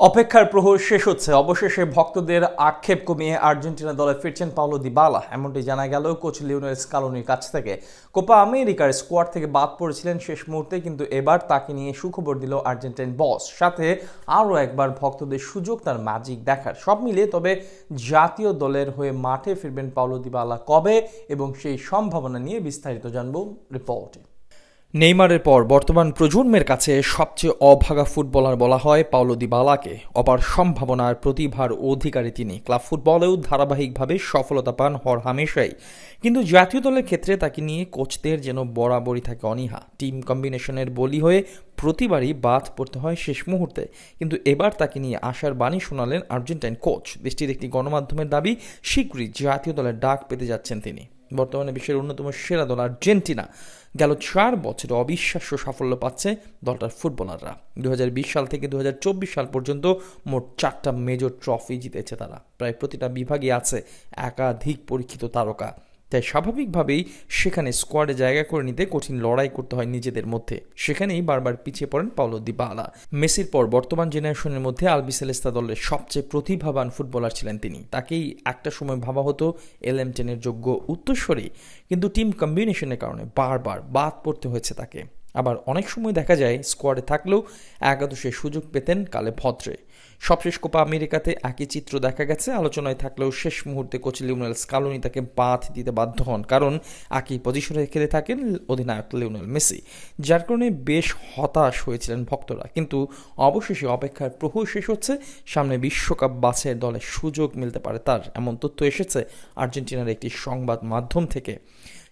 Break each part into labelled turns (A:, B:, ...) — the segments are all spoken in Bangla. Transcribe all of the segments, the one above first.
A: অপেক্ষার প্রহর শেষ হচ্ছে। অবশেষে ভক্তদের আক্ষেপ কমিয়ে আর্জেন্টিনা দলে ফিরছেন পাওলো দিবালা, এমনটি জানা গেল কোচ লিওনেল স্কালোনির কাছ থেকে। কোপা আমেরিকার স্কোয়াড থেকে বাদ পড়েছিলেন শেষ মুহূর্তে, কিন্তু এবার তাকে নিয়ে সুখবর দিল আর্জেন্টাইন বস, সাথে আরও একবার ভক্তদের সুযোগ তার ম্যাজিক দেখার। সব মিলিয়ে তবে জাতীয় দলের হয়ে মাঠে ফিরবেন পাওলো দিবালা কবে এবং সেই সম্ভাবনা নিয়ে বিস্তারিত জানব রিপোর্টে। নেইমারের পর বর্তমান প্রজন্মের কাছে সবচেয়ে অভাগা ফুটবলার বলা হয় পাওলো দিবালাকে। অপার সম্ভাবনার প্রতিভার অধিকারী তিনি। ক্লাব ফুটবলেও ধারাবাহিকভাবে সফলতা পান হরহামেশাই, কিন্তু জাতীয় দলের ক্ষেত্রে তাকে নিয়ে কোচদের যেন বরাবরই থাকে অনীহা। টিম কম্বিনেশনের বলি হয়ে প্রতিবারই বাদ পড়তে হয় শেষ মুহূর্তে, কিন্তু এবার তাকে নিয়ে আশার বাণী শোনালেন আর্জেন্টাইন কোচ। দেশটির একটি গণমাধ্যমের দাবি, শীঘ্রই জাতীয় দলের ডাক পেতে যাচ্ছেন তিনি। বর্তমানে বিশ্বের অন্যতম সেরা দল আর্জেন্টিনা গেল 4 বছরে অবিশ্বাস্য সাফল্য পাচ্ছে দলটার ফুটবলাররা। 2020 সাল থেকে 2024 সাল পর্যন্ত মোট 4টা মেজর ট্রফি জিতেছে তারা। প্রায় প্রতিটা বিভাগে আছে একাধিক পরীক্ষিত তারকা, তাই স্বাভাবিকভাবেই সেখানে স্কোয়াডে জায়গা করে নিতে কঠিন লড়াই করতে হয় নিজেদের মধ্যে। সেখানেই বারবার পিছিয়ে পড়েন পাওলো দিবালা। মেসির পর বর্তমান জেনারেশনের মধ্যে আলবিসেলেস্তা দলের সবচেয়ে প্রতিভাবান ফুটবলার ছিলেন তিনি। তাকেই একটা সময় ভাবা হতো LM10-এর যোগ্য উত্তরসূরি, কিন্তু টিম কম্বিনেশনের কারণে বারবার বাদ পড়তে হয়েছে তাকে। আবার অনেক সময় দেখা যায় স্কোয়াডে থাকলেও একাদশে সুযোগ পেতেন কালে ভদ্রে। সবশেষ কোপা আমেরিকাতে একই চিত্র দেখা গেছে। আলোচনায় থাকলেও শেষ মুহূর্তে কোচ লিওনেল স্কালোনি তাকে বাদ দিতে বাধ্য হন, কারণ একই পজিশনে খেলে থাকেন অধিনায়ক লিওনেল মেসি, যার কারণে বেশ হতাশ হয়েছিলেন ভক্তরা। কিন্তু অবশেষে অপেক্ষার প্রহর শেষ হচ্ছে। সামনে বিশ্বকাপ বাছাইয়ের দলে সুযোগ মিলতে পারে তার, এমন তথ্য এসেছে আর্জেন্টিনার একটি সংবাদ মাধ্যম থেকে।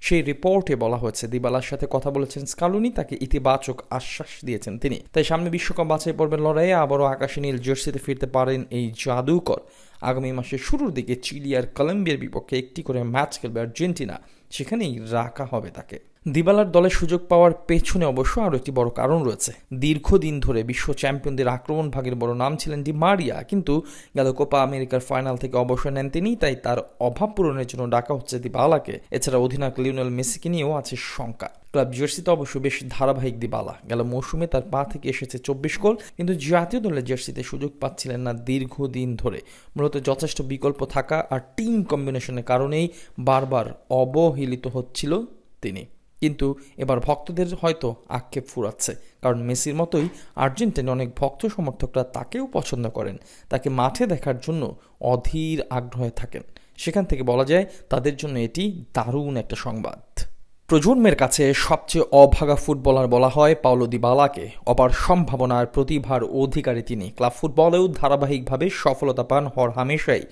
A: সেই রিপোর্টে বলা হয়েছে, দিবালার সাথে কথা বলেছেন স্কালোনি, তাকে ইতিবাচক আশ্বাস দিয়েছেন তিনি। তাই সামনে বিশ্বকাপ বাছাই পর্বের লড়াইয়ে আবারও আকাশী নীল জার্সিতে ফিরতে পারেন এই জাদুকর। আগামী মাসের শুরুর দিকে চিলি আর কলম্বিয়ার বিপক্ষে একটি করে ম্যাচ খেলবে আর্জেন্টিনা, সেখানেই রাখা হবে তাকে। দিবালার দলে সুযোগ পাওয়ার পেছনে অবশ্য আরও একটি বড় কারণ রয়েছে। দীর্ঘদিন ধরে বিশ্ব চ্যাম্পিয়নদের আক্রমণ ভাগের বড় নাম ছিলেন ডি মারিয়া, কিন্তু গেল কোপা আমেরিকার ফাইনাল থেকে অবসর নেন তিনি। তাই তার অভাব পূরণের জন্য ডাকা হচ্ছে দিবালাকে। এছাড়া অধিনায়ক লিওনেল মেসিকে নিয়েও আছে শঙ্কা। ক্লাব জার্সিতে অবশ্য বেশ ধারাবাহিক দিবালা। গেল মৌসুমে তার পা থেকে এসেছে 24 গোল, কিন্তু জাতীয় দলের জার্সিতে সুযোগ পাচ্ছিলেন না দীর্ঘদিন ধরে। মূলত যথেষ্ট বিকল্প থাকা আর টিম কম্বিনেশনের কারণেই বারবার অবহেলিত হচ্ছিল তিনি। কিন্তু এবার ভক্তদের হয়তো আক্ষেপ ফুরাচ্ছে, কারণ মেসির মতোই আর্জেন্টিনা অনেক ভক্ত সমর্থকরা তাকেও পছন্দ করেন, তাকে মাঠে দেখার জন্য অধীর আগ্রহে থাকেন। সেখান থেকে বলা যায় তাদের জন্য এটি দারুণ একটা সংবাদ। প্রজন্মের কাছে সবচেয়ে অভাগা ফুটবলার বলা হয় পাওলো দিবালাকে। অপার সম্ভাবনার প্রতিভার অধিকারী তিনি। ক্লাব ফুটবলেও ধারাবাহিকভাবে সফলতা পান হরহামেশাই।